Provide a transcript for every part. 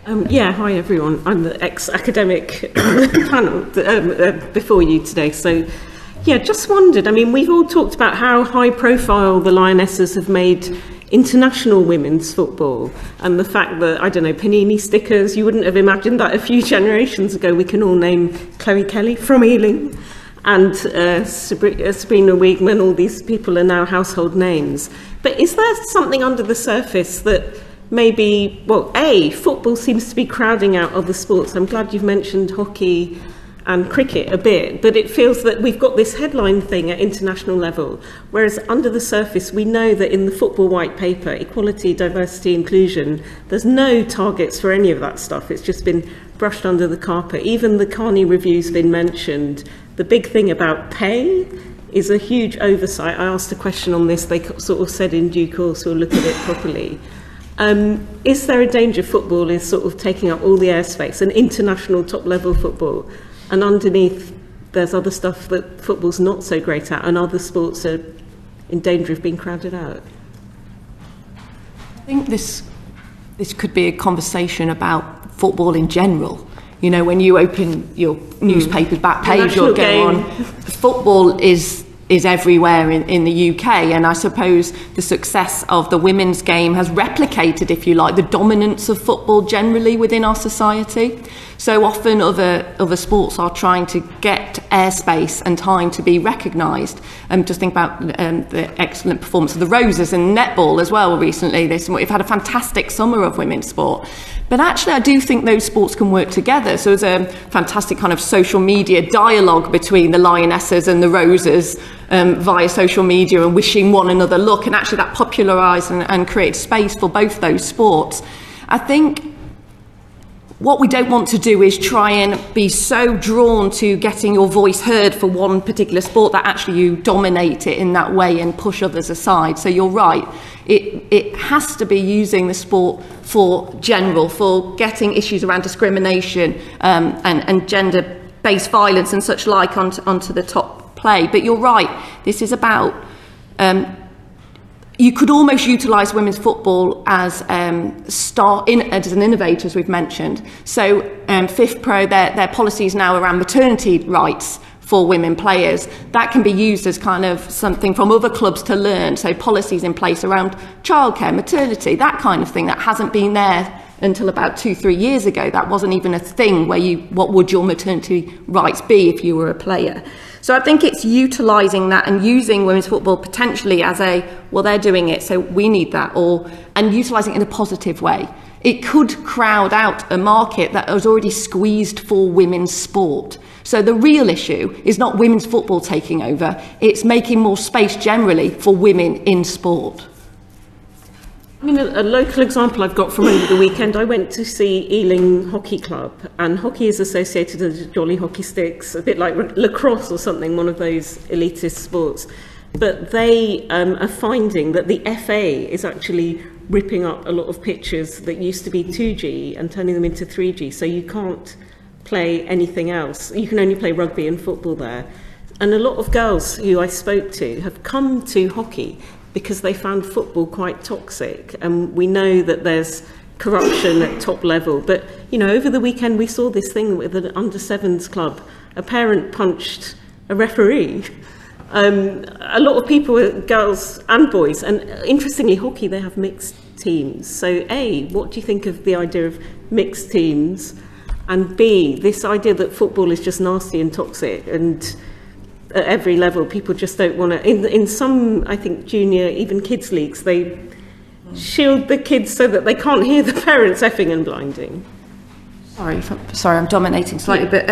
Yeah, hi everyone. I'm the ex-academic panel before you today. So, yeah, just wondered, I mean, we've all talked about how high profile the Lionesses have made international women's football, and the fact that, I don't know, panini stickers, you wouldn't have imagined that a few generations ago. We can all name Chloe Kelly from Ealing and Sabrina Wiegman. All these people are now household names. But is there something under the surface that maybe, well, football seems to be crowding out other sports? I'm glad you've mentioned hockey and cricket a bit, but it feels that we've got this headline thing at international level, whereas under the surface we know that in the football white paper, equality, diversity, inclusion, there's no targets for any of that stuff. It's just been brushed under the carpet. Even the Carney Review's been mentioned. The big thing about pay is a huge oversight. I asked a question on this. They sort of said in due course we'll look at it properly. Is there a danger football is sort of taking up all the airspace, an international top-level football, and underneath there's other stuff that football's not so great at, and other sports are in danger of being crowded out? I think this could be a conversation about football in general. You know, when you open your newspaper's back page, you'll go on. Football is everywhere in the UK, and I suppose the success of the women's game has replicated, if you like, the dominance of football generally within our society. So often other sports are trying to get airspace and time to be recognised. Just think about the excellent performance of the Roses in netball as well recently. We've had a fantastic summer of women's sport. But actually, I do think those sports can work together. So there's a fantastic kind of social media dialogue between the Lionesses and the Roses via social media, and wishing one another luck. And actually that popularised and created space for both those sports. I think what we don't want to do is try and be so drawn to getting your voice heard for one particular sport that actually you dominate it in that way and push others aside. So you're right. It has to be using the sport for getting issues around discrimination and gender-based violence and such like onto the top play. But you're right, this is about, you could almost utilise women's football as as an innovator, as we've mentioned. So FIFPro, their policies now around maternity rights for women players, that can be used as kind of something from other clubs to learn. So policies in place around childcare, maternity, that kind of thing that hasn't been there until about 2-3 years ago. That wasn't even a thing where what would your maternity rights be if you were a player. So I think it's utilising that and using women's football potentially as they're doing it, so we need that, and utilising it in a positive way. It could crowd out a market that was already squeezed for women's sport. So the real issue is not women's football taking over, it's making more space generally for women in sport. I mean, a local example I've got from over the weekend, I went to see Ealing Hockey Club, and hockey is associated with jolly hockey sticks, a bit like lacrosse or something, one of those elitist sports. But they are finding that the FA is actually ripping up a lot of pitches that used to be 2G and turning them into 3G, so you can't play anything else. You can only play rugby and football there. And a lot of girls who I spoke to have come to hockey because they found football quite toxic, and we know that there's corruption at top level. But, you know, over the weekend we saw this thing with an under-7s club. A parent punched a referee. A lot of people, girls and boys, and interestingly, hockey, they have mixed teams. So, A, what do you think of the idea of mixed teams? And B, this idea that football is just nasty and toxic, and at every level, people just don't want to. In some, I think, junior, even kids leagues, they shield the kids so that they can't hear the parents effing and blinding. Sorry, I'm dominating slightly, but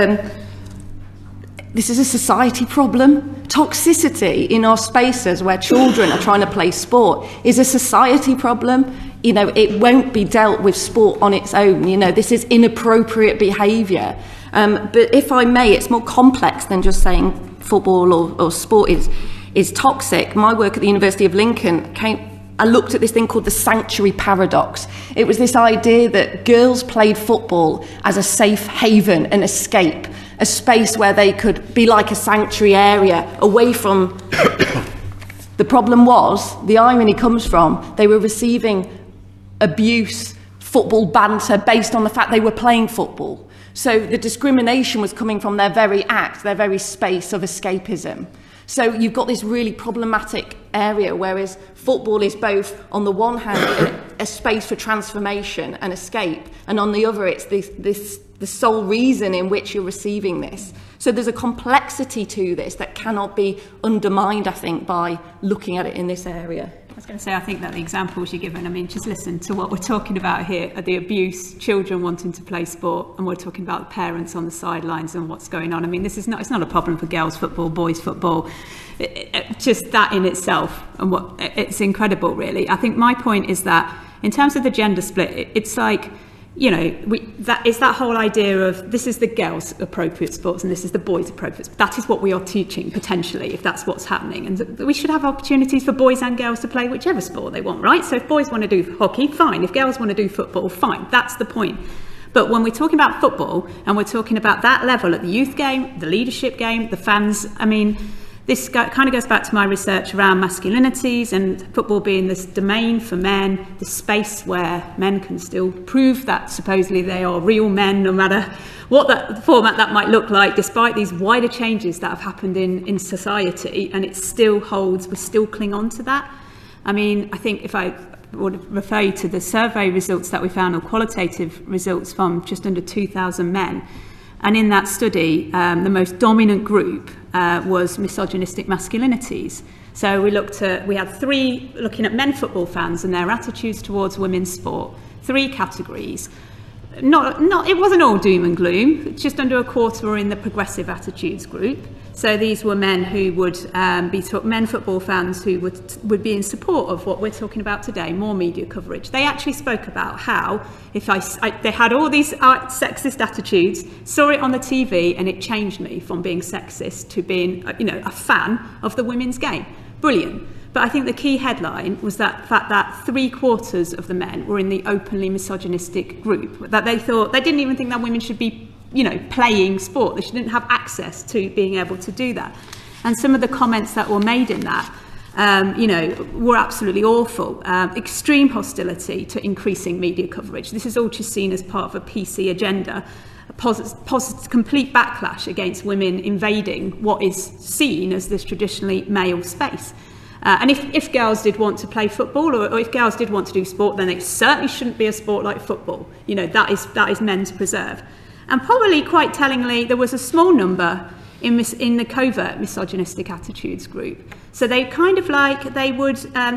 this is a society problem. Toxicity in our spaces where children are trying to play sport is a society problem. You know, it won't be dealt with sport on its own. You know, this is inappropriate behaviour. But if I may, it's more complex than just saying football or sport is toxic. My work at the University of Lincoln I looked at this thing called the sanctuary paradox. It was this idea that girls played football as a safe haven, an escape, a space where they could be like a sanctuary area away from. The problem was, the irony comes from, they were receiving abuse football banter based on the fact they were playing football. So the discrimination was coming from their very act, their very space of escapism. So you've got this really problematic area, whereas football is both, on the one hand, a space for transformation and escape, and on the other, it's the sole reason in which you're receiving this. So there's a complexity to this that cannot be undermined, I think, by looking at it in this area. I was going to say, I think that the examples you're given, I mean, just listen to what we're talking about here, are the abuse, children wanting to play sport, and we're talking about the parents on the sidelines and what's going on. I mean, it's not a problem for girls' football, boys' football. Just that in itself, and it's incredible, really. I think my point is that in terms of the gender split, it's like, you know, it's that whole idea of this is the girls' appropriate sports and this is the boys' appropriate sports. That is what we are teaching, potentially, if that's what's happening. And we should have opportunities for boys and girls to play whichever sport they want, right? So if boys want to do hockey, fine. If girls want to do football, fine. That's the point. But when we're talking about football and we're talking about that level at the youth game, the leadership game, the fans, I mean, this kind of goes back to my research around masculinities and football being this domain for men, the space where men can still prove that supposedly they are real men, no matter what that format that might look like, despite these wider changes that have happened in society, and it still holds, we still cling on to that. I mean, I think if I would refer you to the survey results that we found, or qualitative results from just under 2,000 men, and in that study, the most dominant group was misogynistic masculinities. So we had three, looking at men football fans and their attitudes towards women's sport, three categories. It wasn't all doom and gloom. Just under a quarter were in the progressive attitudes group. So these were men who would men football fans who would be in support of what we're talking about today, more media coverage. They actually spoke about how they had all these sexist attitudes, saw it on the TV, and it changed me from being sexist to being, a fan of the women's game. Brilliant. But I think the key headline was that fact that 3/4 of the men were in the openly misogynistic group, that they didn't even think that women should be, playing sport. They shouldn't have access to being able to do that. And some of the comments that were made in that, were absolutely awful. Extreme hostility to increasing media coverage. This is all just seen as part of a PC agenda. Complete backlash against women invading what is seen as this traditionally male space. And if girls did want to play football, or if girls did want to do sport, then it certainly shouldn't be a sport like football. That is men's preserve. And probably quite tellingly, there was a small number in the covert misogynistic attitudes group. So they kind of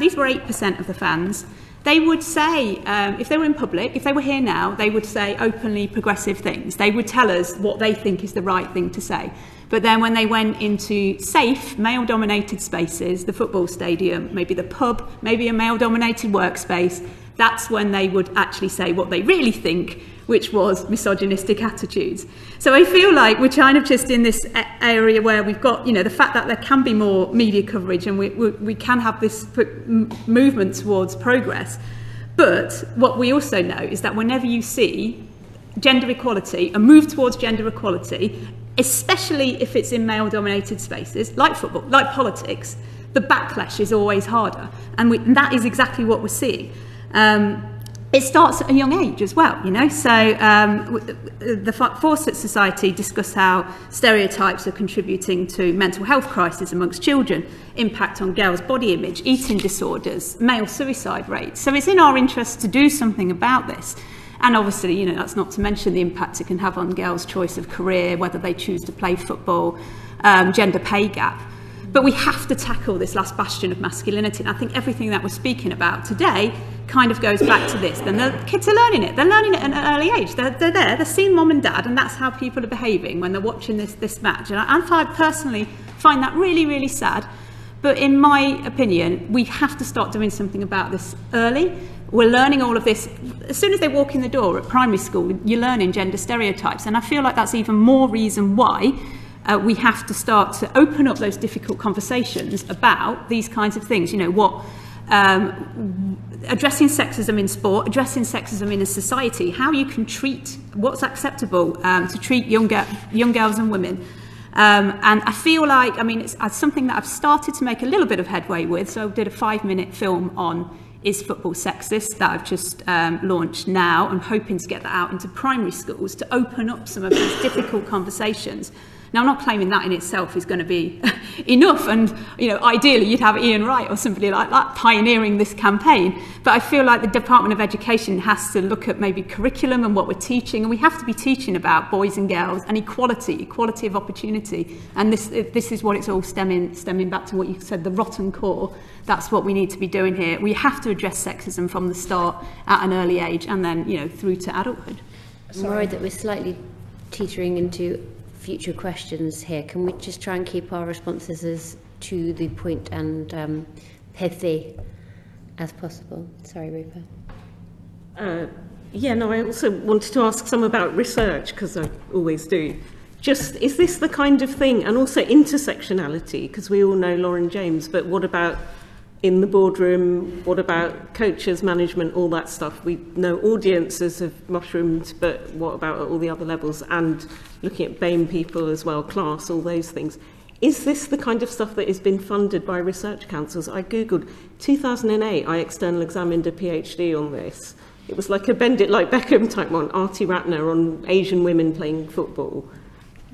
these were 8% of the fans. They would say, if they were in public, if they were here now, they would say openly progressive things. They would tell us what they think is the right thing to say. But then when they went into safe, male-dominated spaces, the football stadium, maybe the pub, maybe a male-dominated workspace, that's when they would actually say what they really think, which was misogynistic attitudes. So I feel like we're kind of just in this area where we've got, the fact that there can be more media coverage and we can have this movement towards progress. But what we also know is that whenever you see gender equality, a move towards gender equality, especially if it's in male-dominated spaces, like football, like politics, the backlash is always harder. And that is exactly what we're seeing. It starts at a young age as well, So the Fawcett Society discussed how stereotypes are contributing to mental health crises amongst children, impact on girls' body image, eating disorders, male suicide rates. So it's in our interest to do something about this. And obviously, that's not to mention the impact it can have on girls' choice of career, whether they choose to play football, gender pay gap. But we have to tackle this last bastion of masculinity. And I think everything that we're speaking about today kind of goes back to this. Then the kids are learning it. They're learning it at an early age. They're there. They're seeing mom and dad, and that's how people are behaving when they're watching this match. And I personally find that really, really sad. But in my opinion, we have to start doing something about this early. We're learning all of this. As soon as they walk in the door at primary school, you're learning gender stereotypes. And I feel like that's even more reason why we have to start to open up those difficult conversations about these kinds of things. Addressing sexism in sport, addressing sexism in a society, how you can treat, what's acceptable to treat young girls and women. And I feel like, it's something that I've started to make a little bit of headway with. So I did a 5-minute film on Is Football Sexist, that I've just launched now. I'm hoping to get that out into primary schools to open up some of these difficult conversations. Now, I'm not claiming that in itself is going to be enough, and ideally you'd have Ian Wright or somebody like that pioneering this campaign. But I feel like the Department of Education has to look at maybe curriculum and what we're teaching, and we have to be teaching about boys and girls and equality of opportunity. And this is what it's all stemming back to what you said, the rotten core. That's what we need to be doing here. We have to address sexism from the start at an early age, and then through to adulthood. I'm worried that we're slightly teetering into future questions here. Can we just try and keep our responses as to the point and pithy as possible? Sorry, Rupa. I also wanted to ask some about research, because I always do. Just, is this the kind of thing, and also intersectionality, because we all know Lauren James, but what about in the boardroom, what about coaches, management, all that stuff? We know audiences have mushroomed, but what about at all the other levels? And looking at BAME people as well, class, all those things. Is this the kind of stuff that has been funded by research councils? I googled 2008, I external examined a PhD on this. It was like a Bend It Like Beckham type one, Artie Ratner on Asian women playing football.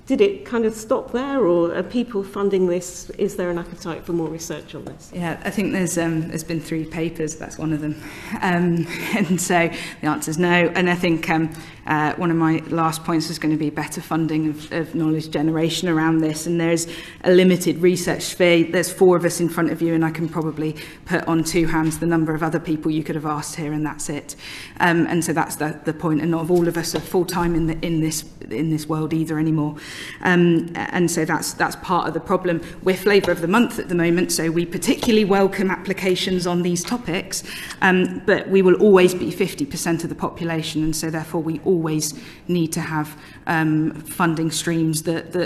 Did it kind of stop there, or are people funding this? Is there an appetite for more research on this? Yeah, I think there's been 3 papers, that's one of them. And so the answer is no. And I think one of my last points is going to be better funding of knowledge generation around this. And there's a limited research sphere. There's 4 of us in front of you, and I can probably put on 2 hands the number of other people you could have asked here, and that's it. And so that's the point. And not all of us are full-time in this world either anymore. And so that's part of the problem. We're Flavour of the Month at the moment, so we particularly welcome applications on these topics, but we will always be 50% of the population, and so therefore we always need to have funding streams that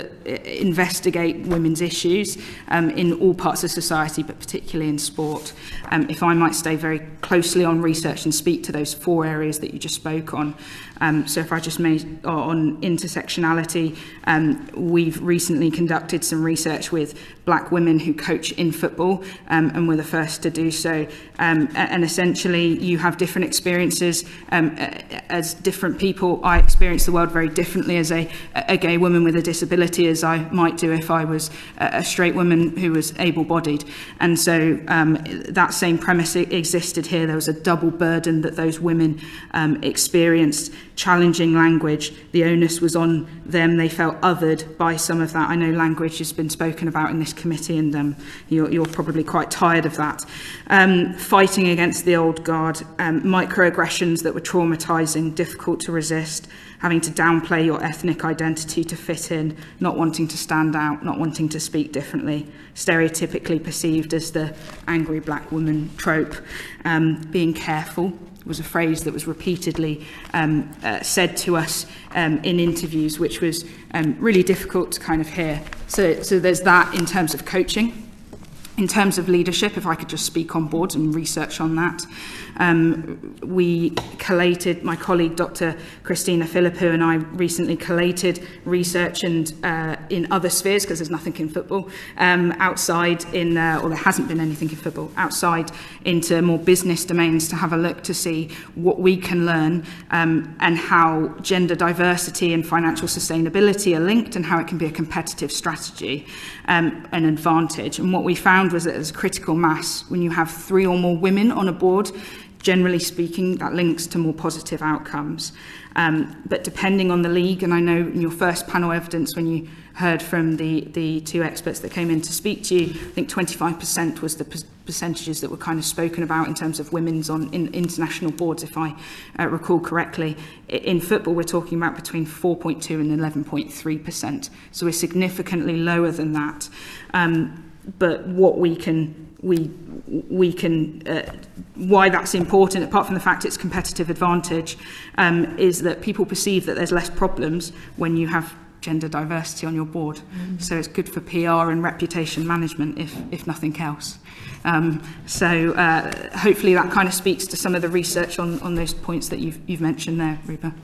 investigate women's issues in all parts of society, but particularly in sport. If I might stay very closely on research and speak to those 4 areas that you just spoke on. So if I just made on intersectionality, we've recently conducted some research with black women who coach in football, and we're the first to do so. And essentially, you have different experiences as different people. I experience the world very differently as a gay woman with a disability as I might do if I was a straight woman who was able-bodied. And so that same premise existed here. There was a double burden that those women experienced. Challenging language, the onus was on them. They felt othered by some of that. I know language has been spoken about in this committee, and you're probably quite tired of that. Fighting against the old guard, microaggressions that were traumatising, difficult to resist, having to downplay your ethnic identity to fit in, not wanting to stand out, not wanting to speak differently, stereotypically perceived as the angry black woman trope. Being careful was a phrase that was repeatedly said to us in interviews, which was really difficult to kind of hear. So there's that in terms of coaching. In terms of leadership, if I could just speak on board and research on that, we collated, my colleague Dr. Christina Philippou and I recently collated research and in other spheres, because there's nothing in football, outside in, or there hasn't been anything in football, outside into more business domains to have a look to see what we can learn and how gender diversity and financial sustainability are linked and how it can be a competitive strategy, an advantage. And what we found was that there's critical mass. When you have 3 or more women on a board, generally speaking, that links to more positive outcomes. But depending on the league, and I know in your first panel evidence when you heard from the 2 experts that came in to speak to you, I think 25% was the percentages that were kind of spoken about in terms of women's in international boards, if I recall correctly. In football, we're talking about between 4.2 and 11.3%. So we're significantly lower than that. But what we can why that's important, apart from the fact it's competitive advantage, is that people perceive that there's less problems when you have gender diversity on your board. So it's good for PR and reputation management, if nothing else. So hopefully that kind of speaks to some of the research on those points that you've mentioned there, Rupa.